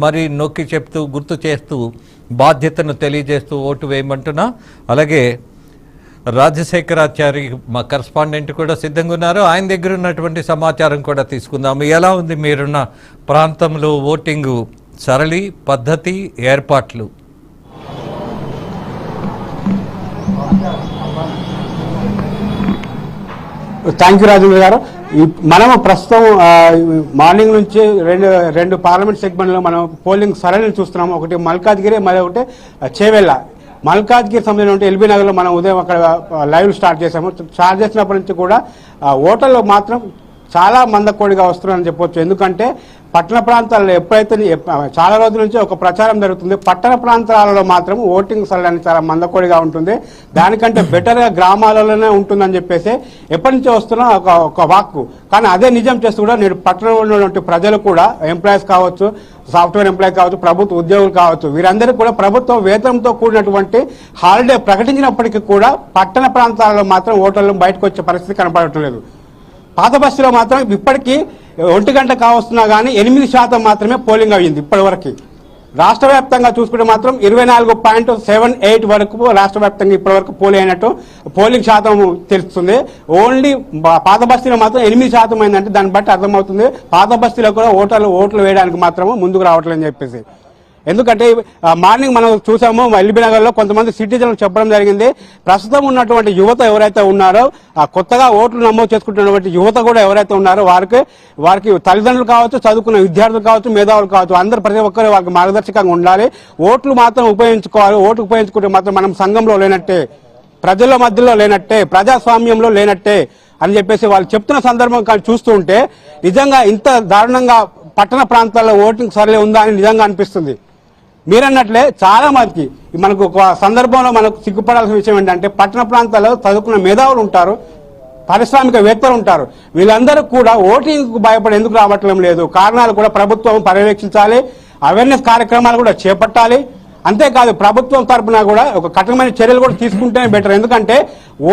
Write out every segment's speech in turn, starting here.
మరి నొక్కి చెప్తూ గుర్తు చేస్తూ బాధ్యతను తెలియజేస్తూ ఓటు వేయమంటున్నా. అలాగే రాజశేఖరాచారి మా కరస్పాండెంట్ కూడా సిద్ధంగా ఉన్నారు. ఆయన దగ్గర ఉన్నటువంటి సమాచారం కూడా తీసుకుందాము. ఎలా ఉంది మీరున్న ప్రాంతంలో ఓటింగు సరళి పద్ధతి ఏర్పాట్లు? థ్యాంక్ యూ రాజేంద్ర గారు. మనము ప్రస్తుతం మార్నింగ్ నుంచి రెండు పార్లమెంట్ సెగ్మెంట్లో మనం పోలింగ్ సరళిని చూస్తున్నాము. ఒకటి మల్కాజ్గిరి, మరొకటి చేవెళ్ళ. మల్కాజ్గిరి సంబంధించిన ఎల్బీ నగర్లో మనం ఉదయం అక్కడ లైవ్ స్టార్ట్ చేసాము. స్టార్ట్ చేసినప్పటి నుంచి కూడా ఓటర్లు మాత్రం చాలా మందకోడిగా వస్తున్నారని చెప్పొచ్చు. ఎందుకంటే పట్టణ ప్రాంతాల్లో ఎప్పుడైతే చాలా రోజుల నుంచి ఒక ప్రచారం జరుగుతుంది, పట్టణ ప్రాంతాలలో మాత్రం ఓటింగ్ సరళి చాలా మందకోడిగా ఉంటుంది, దానికంటే బెటర్గా గ్రామాలలోనే ఉంటుందని చెప్పేసి ఎప్పటి నుంచో వస్తున్న ఒక వాక్కు. కానీ అదే నిజం చేస్తూ కూడా నేడు పట్టణంలో ఉన్నటువంటి ప్రజలు కూడా, ఎంప్లాయీస్ కావచ్చు, సాఫ్ట్వేర్ ఎంప్లాయీ కావచ్చు, ప్రభుత్వ ఉద్యోగులు కావచ్చు, వీరందరికీ కూడా ప్రభుత్వం వేతనంతో కూడినటువంటి హాలిడే ప్రకటించినప్పటికీ కూడా పట్టణ ప్రాంతాలలో మాత్రం ఓటర్లు బయటకు వచ్చే పరిస్థితి కనపడటం లేదు. పాత బస్తీలో మాత్రం ఇప్పటికీ 1 గంట కావస్తున్నా కానీ 8% మాత్రమే పోలింగ్ అయ్యింది ఇప్పటి వరకు. రాష్ట్ర వ్యాప్తంగా చూసుకుంటే మాత్రం 24.78 వరకు రాష్ట్ర వ్యాప్తంగా ఇప్పటి వరకు పోలింగ్ శాతం తెలుస్తుంది. ఓన్లీ పాత బస్తీలో మాత్రం 8% అయిందంటే దాన్ని బట్టి అర్థమవుతుంది పాత బస్తీలో కూడా ఓట్లు వేయడానికి మాత్రము ముందుకు రావట్లేదని చెప్పేసి. ఎందుకంటే మార్నింగ్ మనం చూసాము ఎల్బీ నగర్లో కొంతమంది సిటిజన్లు చెప్పడం జరిగింది, ప్రస్తుతం ఉన్నటువంటి యువత ఎవరైతే ఉన్నారో, కొత్తగా ఓట్లు నమోదు చేసుకుంటున్నటువంటి యువత కూడా ఎవరైతే ఉన్నారో వారికి తల్లిదండ్రులు కావచ్చు, చదువుకున్న విద్యార్థులు కావచ్చు, మేధావులు కావచ్చు, అందరూ ప్రతి ఒక్కరు వారికి మార్గదర్శకంగా ఉండాలి. ఓట్లు మాత్రం ఉపయోగించుకోవాలి. ఓటు ఉపయోగించుకుంటే మాత్రం మనం సంఘంలో లేనట్టే, ప్రజల మధ్యలో లేనట్టే, ప్రజాస్వామ్యంలో లేనట్టే అని చెప్పేసి వాళ్ళు చెప్తున్న సందర్భం చూస్తూ ఉంటే నిజంగా ఇంత దారుణంగా పట్టణ ప్రాంతాల్లో ఓటింగ్ సరళి ఉందా అని నిజంగా అనిపిస్తుంది. మీరన్నట్లే చాలా మందికి మనకు ఒక సందర్భంలో మనకు సిగ్గుపడాల్సిన విషయం ఏంటంటే పట్టణ ప్రాంతాల్లో చదువుకున్న మేధావులు ఉంటారు, పారిశ్రామికవేత్తలు ఉంటారు, వీళ్ళందరూ కూడా ఓటింగ్కు భయపడి ఎందుకు రావట్లం లేదు, కారణాలు కూడా ప్రభుత్వం పర్యవేక్షించాలి, అవేర్నెస్ కార్యక్రమాలు కూడా చేపట్టాలి. అంతేకాదు ప్రభుత్వం తరఫున కూడా ఒక కఠినమైన చర్యలు కూడా తీసుకుంటేనే బెటర్. ఎందుకంటే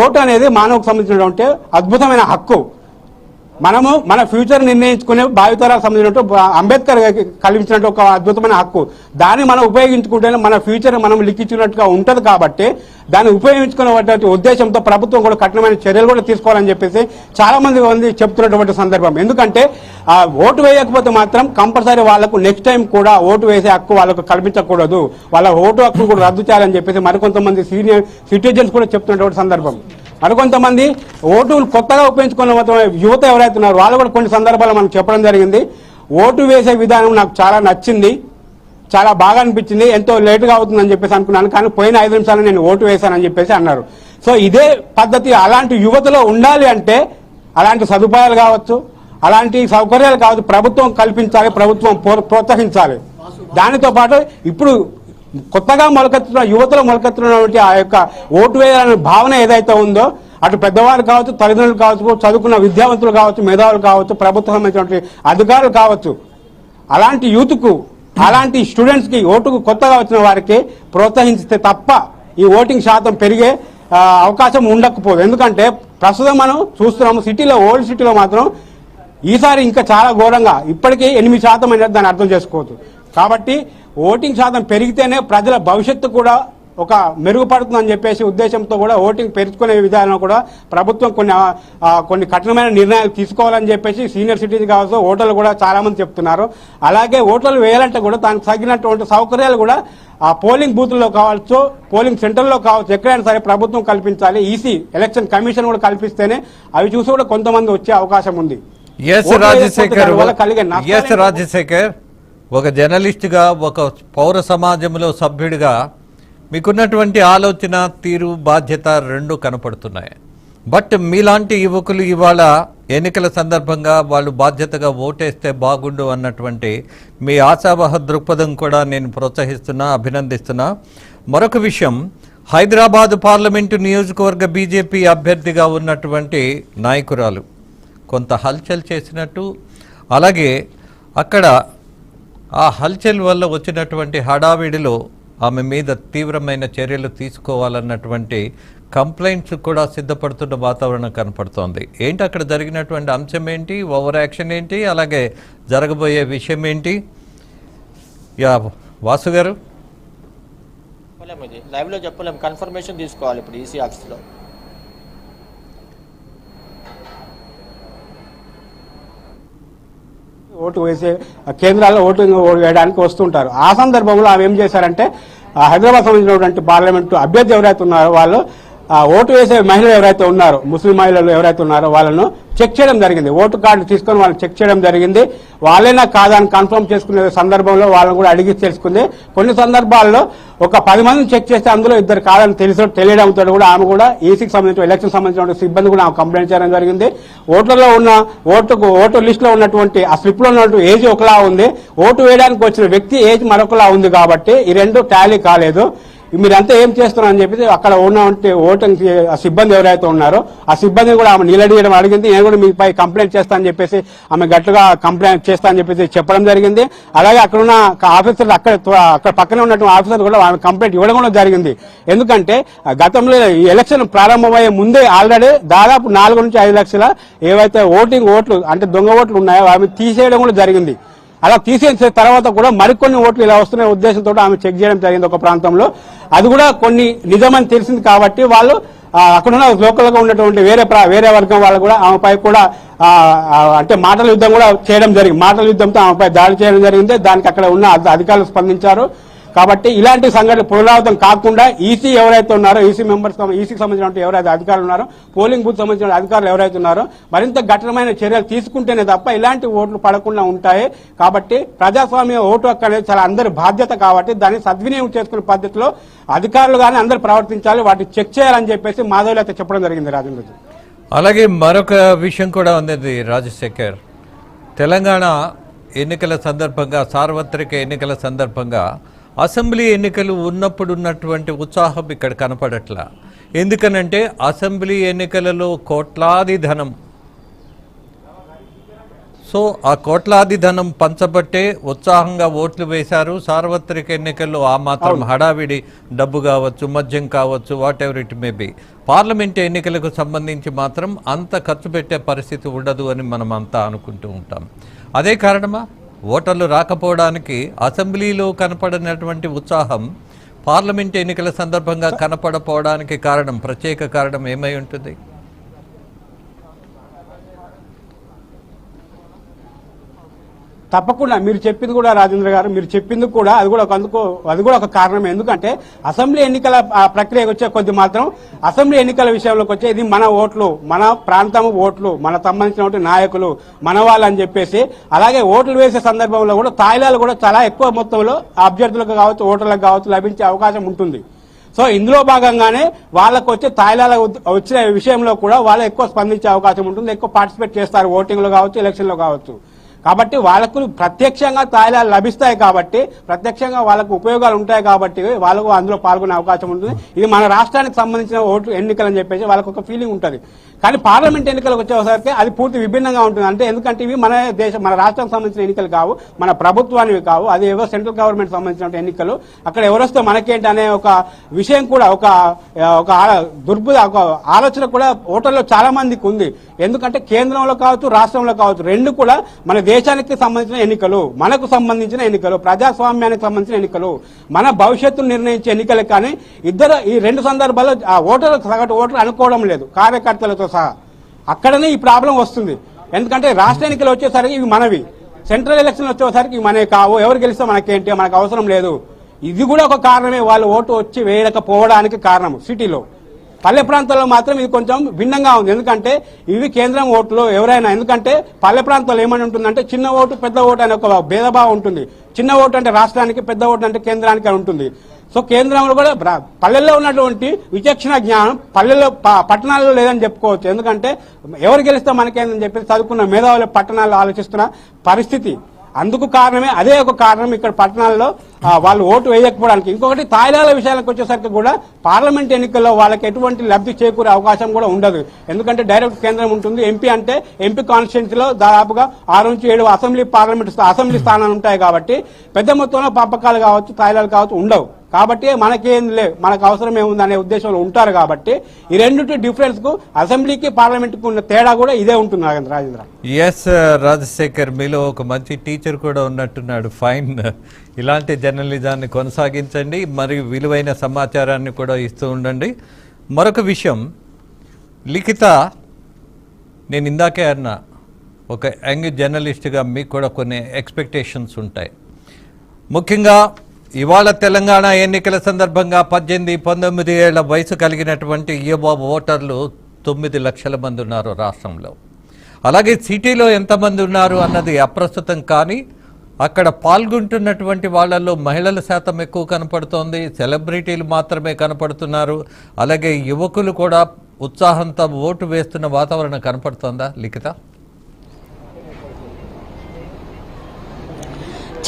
ఓటు అనేది మానవుకు సంబంధించినటువంటి అద్భుతమైన హక్కు. మనము మన ఫ్యూచర్ నిర్ణయించుకునే భావితరాలకు సంబంధించినట్టు అంబేద్కర్ కల్పించినట్టు ఒక అద్భుతమైన హక్కు. దాన్ని మనం ఉపయోగించుకుంటేనే మన ఫ్యూచర్ మనం లిఖించినట్టుగా ఉంటుంది. కాబట్టి దాన్ని ఉపయోగించుకునే ఉద్దేశంతో ప్రభుత్వం కూడా కఠినమైన చర్యలు కూడా తీసుకోవాలని చెప్పేసి చాలా మంది చెప్తున్నటువంటి సందర్భం. ఎందుకంటే ఓటు వేయకపోతే మాత్రం కంపల్సరీ వాళ్లకు నెక్స్ట్ టైం కూడా ఓటు వేసే హక్కు వాళ్ళకు కల్పించకూడదు, వాళ్ళ ఓటు హక్కును కూడా రద్దు చేయాలని చెప్పేసి మరికొంతమంది సీనియర్ సిటిజన్స్ కూడా చెప్తున్నటువంటి సందర్భం. మరికొంతమంది ఓటులు కొత్తగా ఉపయోగించుకున్న యువత ఎవరైతే ఉన్నారో వాళ్ళు కూడా కొన్ని సందర్భాలు మనకు చెప్పడం జరిగింది, ఓటు వేసే విధానం నాకు చాలా నచ్చింది, చాలా బాగా అనిపించింది, ఎంతో లేటుగా అవుతుందని చెప్పేసి అనుకున్నాను, కానీ పోయిన 5 నిమిషాలు నేను ఓటు వేశానని చెప్పేసి అన్నారు. సో ఇదే పద్ధతి అలాంటి యువతలో ఉండాలి అంటే అలాంటి సదుపాయాలు కావచ్చు, అలాంటి సౌకర్యాలు కావచ్చు ప్రభుత్వం కల్పించాలి, ప్రభుత్వం ప్రోత్సహించాలి. దానితో పాటు ఇప్పుడు కొత్తగా మొలకెత్తున్న యువతలో మొలకెత్తున్నటువంటి ఆ యొక్క ఓటు వేయాలనే భావన ఏదైతే ఉందో అటు పెద్దవాళ్ళు కావచ్చు, తల్లిదండ్రులు కావచ్చు, చదువుకున్న విద్యావంతులు కావచ్చు, మేధావులు కావచ్చు, ప్రభుత్వం సంబంధించినటువంటి అధికారులు కావచ్చు, అలాంటి యూత్కు, అలాంటి స్టూడెంట్స్కి ఓటుకు కొత్తగా వచ్చిన వారికి ప్రోత్సహిస్తే తప్ప ఈ ఓటింగ్ శాతం పెరిగే అవకాశం ఉండకపోదు. ఎందుకంటే ప్రస్తుతం మనం చూస్తున్నాము సిటీలో, ఓల్డ్ సిటీలో మాత్రం ఈసారి ఇంకా చాలా ఘోరంగా ఇప్పటికీ 8% అనేది దాన్ని అర్థం చేసుకోవచ్చు. కాబట్టి ఓటింగ్ శాతం పెరిగితేనే ప్రజల భవిష్యత్తు కూడా ఒక మెరుగుపడుతుందని చెప్పేసి ఉద్దేశంతో కూడా ఓటింగ్ పెంచుకునే విధానం కూడా ప్రభుత్వం కొన్ని కఠినమైన నిర్ణయాలు తీసుకోవాలని చెప్పేసి సీనియర్ సిటిజన్ కావచ్చు, ఓటర్లు కూడా చాలా మంది చెప్తున్నారు. అలాగే ఓటర్లు వేయాలంటే కూడా దానికి తగినటువంటి సౌకర్యాలు కూడా ఆ పోలింగ్ బూత్లో కావచ్చు, పోలింగ్ సెంటర్లో కావచ్చు, ఎక్కడైనా సరే ప్రభుత్వం కల్పించాలి. ఈసీ ఎలక్షన్ కమిషన్ కూడా కల్పిస్తేనే అవి చూసి కూడా కొంతమంది వచ్చే అవకాశం ఉంది. రాజశేఖర్, ఒక జర్నలిస్టుగా, ఒక పౌర సమాజంలో సభ్యుడిగా మీకున్నటువంటి ఆలోచన, తీరు, బాధ్యత రెండు కనపడుతున్నాయి. బట్ మీలాంటి యువకులు ఇవాళ ఎన్నికల సందర్భంగా వాళ్ళు బాధ్యతగా ఓటేస్తే బాగుండు అన్నటువంటి మీ ఆశావహ దృక్పథం కూడా నేను ప్రోత్సహిస్తున్నా, అభినందిస్తున్నా. మరొక విషయం, హైదరాబాద్ పార్లమెంటు నియోజకవర్గ బీజేపీ అభ్యర్థిగా ఉన్నటువంటి నాయకురాలు కొంత హల్చల్ చేసినట్టు, అలాగే అక్కడ ఆ హల్చల్ వల్ల వచ్చినటువంటి హడావిడిలో ఆమె మీద తీవ్రమైన చర్యలు తీసుకోవాలన్నటువంటి కంప్లైంట్స్ కూడా సిద్ధపడుతున్న వాతావరణం కనపడుతోంది. ఏంటి అక్కడ జరిగినటువంటి అంశం ఏంటి, ఓవర్ యాక్షన్ ఏంటి, అలాగే జరగబోయే విషయం ఏంటి? యా వాసు గారు, చెప్పలేము, ఇది లైవ్లో చెప్పలేము, కన్ఫర్మేషన్ తీసుకోవాలి ఇప్పుడు ఈసీ ఆఫీస్లో. ఓటు వేసే కేంద్రాల్లో ఓటు వేయడానికి వస్తుంటారు. ఆ సందర్భంలో ఆమె ఏం చేశారంటే హైదరాబాద్ సంబంధించినటువంటి పార్లమెంటు అభ్యర్థి ఎవరైతే ఉన్నారో వాళ్ళు ఓటు వేసే మహిళలు ఎవరైతే ఉన్నారో, ముస్లిం మహిళలు ఎవరైతే ఉన్నారో వాళ్ళను చెక్ చేయడం జరిగింది. ఓటు కార్డు తీసుకొని వాళ్ళని చెక్ చేయడం జరిగింది. వాళ్ళైనా కాదని కన్ఫర్మ్ చేసుకునే సందర్భంలో వాళ్ళని కూడా అడిగి తెలుసుకుంది. కొన్ని సందర్భాల్లో ఒక 10 మందిని చెక్ చేస్తే అందులో ఇద్దరు కాదని తెలియడంతో కూడా ఆమె కూడా ఈసీకి సంబంధించిన ఎలక్షన్ సంబంధించిన సిబ్బంది కూడా ఆమె కంప్లైంట్ చేయడం జరిగింది. ఓట్లలో ఉన్న ఓటు లిస్ట్ లో ఉన్నటువంటి ఆ స్లిప్ లో ఉన్నటువంటి ఏజ్ ఒకలా ఉంది, ఓటు వేయడానికి వచ్చిన వ్యక్తి ఏజ్ మరొకలా ఉంది. కాబట్టి ఈ రెండు టాలీ కాలేదు. మీరంతా ఏం చేస్తున్నారు అని చెప్పి అక్కడ ఉన్నటువంటి ఓటింగ్ సిబ్బంది ఎవరైతే ఉన్నారో ఆ సిబ్బందిని కూడా ఆమె నిలదీయడం అడిగింది. నేను కూడా మీపై కంప్లైంట్ చేస్తానని చెప్పేసి ఆమె గట్టిగా కంప్లైంట్ చేస్తానని చెప్పేసి చెప్పడం జరిగింది. అలాగే అక్కడ ఉన్న ఆఫీసర్లు అక్కడ పక్కనే ఉన్నటువంటి ఆఫీసర్ కూడా ఆమె కంప్లైంట్ ఇవ్వడం కూడా జరిగింది. ఎందుకంటే గతంలో ఈ ఎలక్షన్ ప్రారంభమయ్యే ముందే ఆల్రెడీ దాదాపు 4 నుంచి 5 లక్షల ఏవైతే ఓట్లు అంటే దొంగ ఓట్లు ఉన్నాయో ఆమె తీసేయడం కూడా జరిగింది. అలా తీసేసిన తర్వాత కూడా మరికొన్ని ఓట్లు ఇలా వస్తున్న ఉద్దేశంతో ఆమె చెక్ చేయడం జరిగింది ఒక ప్రాంతంలో. అది కూడా కొన్ని నిజమని తెలిసింది కాబట్టి వాళ్ళు అక్కడున్న లోకల్ గా ఉన్నటువంటి వేరే వర్గం వాళ్ళు కూడా ఆమెపై కూడా అంటే మాటల యుద్ధం కూడా చేయడం జరిగింది. మాటల యుద్ధంతో ఆమెపై దాడి చేయడం జరిగింది. దానికి అక్కడ ఉన్న అధికారులు స్పందించారు. కాబట్టి ఇలాంటి సంఘటనలు పునరావృతం కాకుండా ఈసీ ఎవరైతే ఉన్నారో, ఈసీకి సంబంధించిన ఎవరైతే అధికారులు ఉన్నారో, పోలింగ్ బూత్ సంబంధించిన అధికారులు ఎవరైతే ఉన్నారో మరింత కఠినమైన చర్యలు తీసుకుంటేనే తప్ప ఇలాంటి ఓట్లు పడకుండా ఉంటాయి. కాబట్టి ప్రజాస్వామ్య ఓటు హక్కు అనేది చాలా అందరి బాధ్యత. కాబట్టి దాన్ని సద్వినియోగం చేసుకునే పద్ధతిలో అధికారులు కానీ అందరూ ప్రవర్తించాలి, వాటిని చెక్ చేయాలని చెప్పేసి మాధవులు అయితే చెప్పడం జరిగింది. రాజేంద్ర, అలాగే మరొక విషయం కూడా ఉంది రాజశేఖర్. తెలంగాణ ఎన్నికల సందర్భంగా, సార్వత్రిక ఎన్నికల సందర్భంగా అసెంబ్లీ ఎన్నికలు ఉన్నప్పుడు ఉన్నటువంటి ఉత్సాహం ఇక్కడ కనపడట్లా. ఎందుకనంటే అసెంబ్లీ ఎన్నికలలో కోట్లాది ధనం, సో ఆ కోట్లాది ధనం పంచబట్టే ఉత్సాహంగా ఓట్లు వేశారు. సార్వత్రిక ఎన్నికల్లో ఆ మాత్రం హడావిడి డబ్బు కావచ్చు, మద్యం కావచ్చు, what ever it may be. Parliament ఎన్నికలకు సంబంధించి మాత్రం అంత ఖర్చు పెట్టే పరిస్థితి ఉండదు అని మనం అంతా అనుకుంటూ ఉంటాం. అదే కారణమా ఓటర్లు రాకపోవడానికి? అసెంబ్లీలో కనపడినటువంటి ఉత్సాహం పార్లమెంట్ ఎన్నికల సందర్భంగా కనపడపోవడానికి కారణం, ప్రత్యేక కారణం ఏమై ఉంటుంది? తప్పకుండా మీరు చెప్పింది కూడా రాజేంద్ర గారు, మీరు చెప్పింది కూడా అది కూడా ఒక కారణం. ఎందుకంటే అసెంబ్లీ ఎన్నికల ప్రక్రియకు వచ్చే కొద్ది మాత్రం అసెంబ్లీ ఎన్నికల విషయంలోకి వచ్చే ఇది మన ఓట్లు, మన ప్రాంతం ఓట్లు, మన సంబంధించిన నాయకులు, మన వాళ్ళు అని చెప్పేసి, అలాగే ఓట్లు వేసే సందర్భంలో కూడా తాయిలాలు కూడా చాలా ఎక్కువ మొత్తంలో అభ్యర్థులకు కావచ్చు, ఓటర్లకు కావచ్చు లభించే అవకాశం ఉంటుంది. సో ఇందులో భాగంగానే వాళ్ళకు వచ్చే తాయిలాల వచ్చిన విషయంలో కూడా వాళ్ళు ఎక్కువ స్పందించే అవకాశం ఉంటుంది, ఎక్కువ పార్టిసిపేట్ చేస్తారు ఓటింగ్ లో కావచ్చు, ఎలక్షన్ లో కావచ్చు. కాబట్టి వాళ్ళకు ప్రత్యక్షంగా తాయిలాలు లభిస్తాయి, కాబట్టి ప్రత్యక్షంగా వాళ్ళకు ఉపయోగాలు ఉంటాయి, కాబట్టి వాళ్ళకు అందులో పాల్గొనే అవకాశం ఉంటుంది. ఇది మన రాష్ట్రానికి సంబంధించిన ఓటు ఎన్నికలు అని చెప్పేసి వాళ్ళకు ఒక ఫీలింగ్ ఉంటుంది. కానీ పార్లమెంట్ ఎన్నికలకు వచ్చేసరికి అది పూర్తి విభిన్నంగా ఉంటుంది. అంటే ఎందుకంటే ఇవి మన రాష్ట్రానికి సంబంధించిన ఎన్నికలు కావు, మన ప్రభుత్వానికి కావు, అది ఏవో సెంట్రల్ గవర్నమెంట్ సంబంధించిన ఎన్నికలు. అక్కడ ఎవరొస్తే మనకేంటి అనే ఒక విషయం కూడా, ఒక ఆలోచన కూడా ఓటర్లో చాలా మందికి ఉంది. ఎందుకంటే కేంద్రంలో కావచ్చు, రాష్ట్రంలో కావచ్చు, రెండు కూడా మన దేశానికి సంబంధించిన ఎన్నికలు, మనకు సంబంధించిన ఎన్నికలు, ప్రజాస్వామ్యానికి సంబంధించిన ఎన్నికలు, మన భవిష్యత్తును నిర్ణయించే ఎన్నికలు. కానీ ఈ రెండు సందర్భాల్లో సగటు ఓటర్లు అనుకోవడం లేదు, కార్యకర్తలతో సహా. అక్కడనే ఈ ప్రాబ్లం వస్తుంది. ఎందుకంటే రాష్ట్ర ఎన్నికలు వచ్చేసరికి ఇవి మనవి, సెంట్రల్ ఎలక్షన్లు వచ్చేసరికి ఇవి మనవి కావు, ఎవరు గెలిస్తే మనకేంటి, మనకు అవసరం లేదు. ఇది కూడా ఒక కారణమే వాళ్ళు ఓటు వచ్చి వేయకపోవడానికి కారణం. సిటీలో, పల్లె ప్రాంతాల్లో మాత్రం ఇది కొంచెం భిన్నంగా ఉంది. ఎందుకంటే ఇవి కేంద్రం ఓట్లు ఎవరైనా, ఎందుకంటే పల్లె ప్రాంతాల్లో ఏమని ఉంటుందంటే చిన్న ఓటు పెద్ద ఓటు అనే ఒక భేదభావం ఉంటుంది. చిన్న ఓటు అంటే రాష్ట్రానికి, పెద్ద ఓటు అంటే కేంద్రానికి ఉంటుంది. సో కేంద్రంలో కూడా పల్లెల్లో ఉన్నటువంటి విచక్షణ జ్ఞానం పట్టణాల్లో లేదని చెప్పుకోవచ్చు. ఎందుకంటే ఎవరు గెలిస్తే మనకేందని చెప్పేసి చదువుకున్న మేధావులు పట్టణాల్లో ఆలోచిస్తున్న పరిస్థితి. అందుకు కారణమే, అదే ఒక కారణం ఇక్కడ పట్టణాల్లో వాళ్ళు ఓటు వేయకపోవడానికి. ఇంకొకటి తాయిలాల విషయాలకు వచ్చేసరికి కూడా పార్లమెంట్ ఎన్నికల్లో వాళ్ళకి ఎటువంటి లబ్ధి చేకూరే అవకాశం కూడా ఉండదు. ఎందుకంటే డైరెక్ట్ కేంద్రం ఉంటుంది. ఎంపీ అంటే ఎంపీ కాన్స్టిట్యున్సీలో దాదాపుగా 6 నుంచి 7 అసెంబ్లీ స్థానాలు ఉంటాయి. కాబట్టి పెద్ద మొత్తంలో పంపకాలు కావచ్చు, తాయిలాలు కావచ్చు ఉండవు. కాబట్టి మనకేం లేదు, మనకు అవసరం ఏముంది అనే ఉద్దేశంలో ఉంటారు. కాబట్టి ఈ రెండింటి డిఫరెన్స్ కు అసెంబ్లీకి పార్లమెంట్కి ఉన్న తేడా కూడా ఇదే ఉంటుంది రాజేంద్ర. ఎస్ రాజశేఖర్, మీలో ఒక మంచి టీచర్ కూడా ఉన్నట్టున్నాడు. ఫైన్, ఇలాంటి జర్నలిజాన్ని కొనసాగించండి, మరియు విలువైన సమాచారాన్ని కూడా ఇస్తూ ఉండండి. మరొక విషయం, లిఖిత, నేను ఇందాకే అన్నా, ఒక యంగ్ జర్నలిస్ట్గా మీకు కూడా కొన్ని ఎక్స్పెక్టేషన్స్ ఉంటాయి. ముఖ్యంగా ఇవాళ తెలంగాణ ఎన్నికల సందర్భంగా 18-19 ఏళ్ల వయసు కలిగినటువంటి యువ ఓటర్లు 9 లక్షల మంది ఉన్నారు రాష్ట్రంలో. అలాగే సిటీలో ఎంతమంది ఉన్నారు అన్నది అప్రస్తుతం, కానీ అక్కడ పాల్గొంటున్నటువంటి వాళ్ళల్లో మహిళల శాతం ఎక్కువ కనపడుతోంది, సెలబ్రిటీలు మాత్రమే కనపడుతున్నారు. అలాగే యువకులు కూడా ఉత్సాహంతో ఓటు వేస్తున్న వాతావరణం కనపడుతోందా లిఖిత?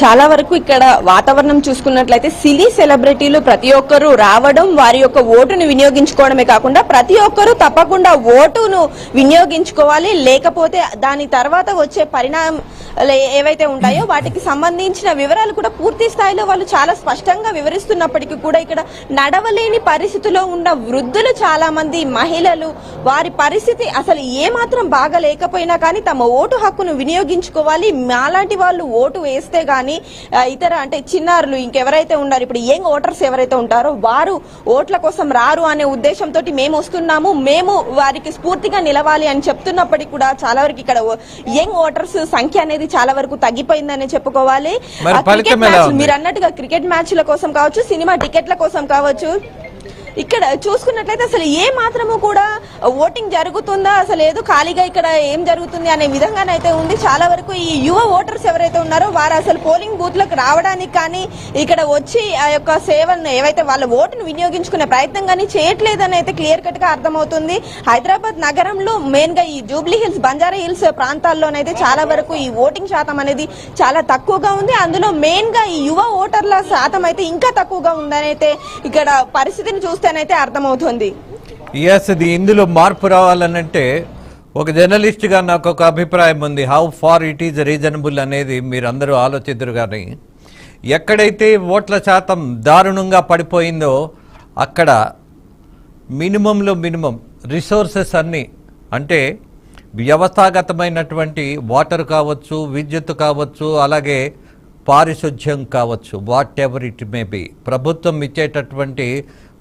చాలా వరకు ఇక్కడ వాతావరణం చూసుకున్నట్లయితే సినీ సెలబ్రిటీలు ప్రతి ఒక్కరూ రావడం, వారి యొక్క ఓటును వినియోగించుకోవడమే కాకుండా ప్రతి ఒక్కరూ తప్పకుండా ఓటును వినియోగించుకోవాలి, లేకపోతే దాని తర్వాత వచ్చే పరిణామాలు ఏవైతే ఉంటాయో వాటికి సంబంధించిన వివరాలు కూడా పూర్తి స్థాయిలో వాళ్ళు చాలా స్పష్టంగా వివరిస్తున్నప్పటికీ కూడా ఇక్కడ నడవలేని పరిస్థితిలో ఉన్న వృద్ధులు చాలా మంది, మహిళలు, వారి పరిస్థితి అసలు ఏమాత్రం బాగా లేకపోయినా కానీ తమ ఓటు హక్కును వినియోగించుకోవాలి. మాలాంటి వాళ్ళు ఓటు వేస్తే గానీ ఇతర అంటే చిన్నారులు ఇంకెవరైతే ఉన్నారు, ఇప్పుడు యంగ్ ఓటర్స్ ఎవరైతే ఉంటారో వారు ఓట్ల కోసం రారు అనే ఉద్దేశంతో మేము వస్తున్నాము, మేము వారికి స్ఫూర్తిగా నిలవాలి అని చెప్తున్నప్పటికీ కూడా చాలా వరకు ఇక్కడ యంగ్ ఓటర్స్ సంఖ్య అనేది చాలా వరకు తగ్గిపోయిందని చెప్పుకోవాలి. మీరు అన్నట్టుగా క్రికెట్ మ్యాచ్ల కోసం కావచ్చు, సినిమా టికెట్ల కోసం కావచ్చు, ఇక్కడ చూసుకున్నట్లయితే అసలు ఏ మాత్రము కూడా ఓటింగ్ జరుగుతుందా, అసలు ఏదో ఖాళీగా ఇక్కడ ఏం జరుగుతుంది అనే విధంగానైతే ఉంది. చాలా వరకు ఈ యువ ఓటర్స్ ఎవరైతే ఉన్నారో వారు అసలు పోలింగ్ బూత్ లకు రావడానికి కానీ ఇక్కడ వచ్చి ఆ యొక్క సేవలను ఏవైతే వాళ్ళ ఓటును వినియోగించుకునే ప్రయత్నం కానీ చేయట్లేదని అయితే క్లియర్ కట్ గా అర్థమవుతుంది. హైదరాబాద్ నగరంలో మెయిన్ గా ఈ జూబ్లీ హిల్స్, బంజారా హిల్స్ ప్రాంతాల్లోనైతే చాలా వరకు ఈ ఓటింగ్ శాతం అనేది చాలా తక్కువగా ఉంది. అందులో మెయిన్ గా ఈ యువ ఓటర్ల శాతం అయితే ఇంకా తక్కువగా ఉందని అయితే ఇక్కడ పరిస్థితిని చూస్తేనైతే అర్థమవుతుంది. ఇందులో మార్పు రావాలనంటే ఒక జర్నలిస్ట్గా నాకు ఒక అభిప్రాయం ఉంది. How far it is reasonable అనేది మీరందరూ ఆలోచిద్దరు. కానీ ఎక్కడైతే ఓట్ల శాతం దారుణంగా పడిపోయిందో అక్కడ మినిమంలో మినిమం రిసోర్సెస్ అన్నీ, అంటే వ్యవస్థాగతమైనటువంటి వాటర్ కావచ్చు, విద్యుత్ కావచ్చు, అలాగే పారిశుధ్యం కావచ్చు, what ever it may be, ప్రభుత్వం ఇచ్చేటటువంటి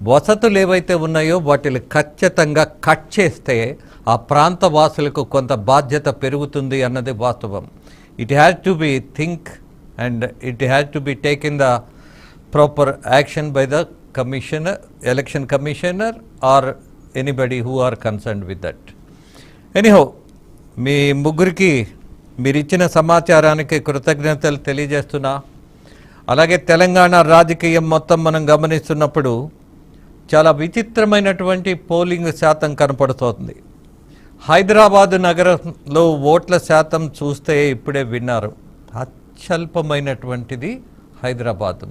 వసతులు ఏవైతే ఉన్నాయో వాటిని ఖచ్చితంగా కట్ చేస్తే ఆ ప్రాంత వాసులకు కొంత బాధ్యత పెరుగుతుంది అన్నది వాస్తవం. It has to be think and it has to be taken the proper action by the commissioner, election commissioner or anybody who are concerned with that. Anyhow, మీ ముగ్గురికి మీరిచ్చిన సమాచారానికి కృతజ్ఞతలు తెలియజేస్తున్నా. అలాగే తెలంగాణ రాజకీయం మొత్తం మనం గమనిస్తున్నప్పుడు చాలా విచిత్రమైనటువంటి పోలింగ్ శాతం కనపడుతోంది. హైదరాబాదు నగరంలో ఓట్ల శాతం చూస్తే ఇప్పుడే విన్నారు, అత్యల్పమైనటువంటిది హైదరాబాద్.